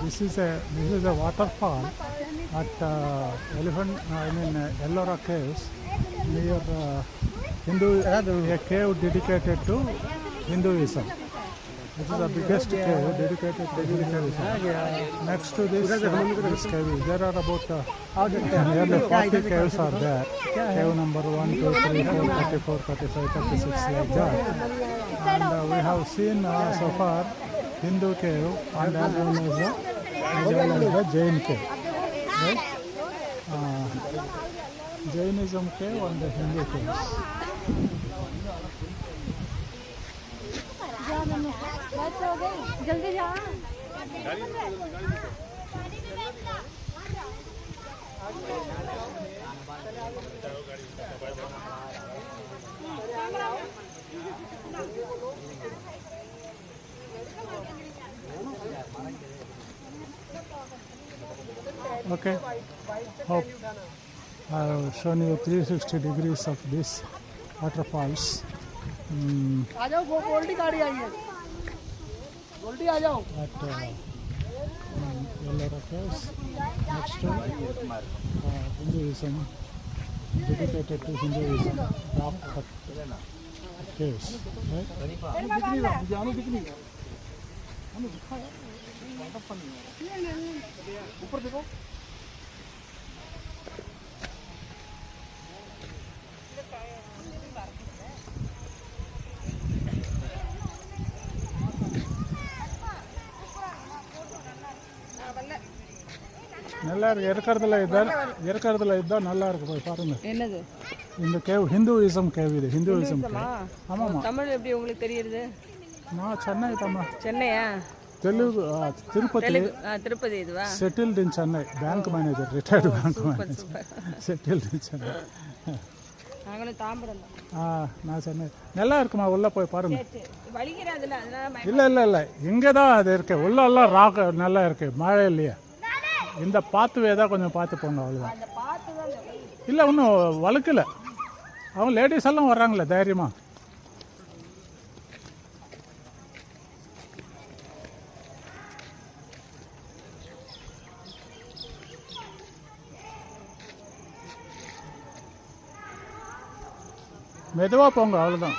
This is a waterfall at Ellora Caves near a cave dedicated to Hinduism. This is the biggest cave dedicated to Hinduism. Next to this cave, there are about nearly 40 caves are there. Cave number 1, 2, 3, 4, 34, 35, 36 like that. And we have seen so far Hindu cave and as well as the Jain cave. Right? Jainism cave and the Hindu caves. Okay, hope I have shown you 360 degrees of these waterfalls. At Ellora Caves, next to Hinduism, dedicated to Hinduism, rock cut caves, right? நல்லா இருக்கு இருக்கிறதுல இதுதான் நல்லா இருக்கு போய் பாருங்க. என்னது இந்த கேவ்? Hinduism cave. இது ஹிந்துயிசம் கேவ். ஆமாம். தமிழ் எப்படி உங்களுக்கு தெரியுது? நான் சென்னை தமிழ். சென்னையா? தெலுங்கு திருப்பதி. இதுவா? Settled in Chennai. Bank manager, retired bank manager. Settled in Chennai. நாங்களும் தாம்பரம் தான். நான் சென்னை. நல்லா இருக்குமா? உள்ளே போய் பாருங்க. இல்லை இங்கே தான் அது இருக்கு. உள்ளெல்லாம் ராக் நல்லா இருக்கு. மழை இல்லையா? இந்த பாத்துவே தான் கொஞ்சம் பார்த்து போங்க, அவ்வளோதான். இல்லை ஒன்றும் வழுக்கலை. அவங்க லேடிஸ் எல்லாம் வர்றாங்களே தைரியமா. மெதுவாக போங்க, அவ்வளோதான்.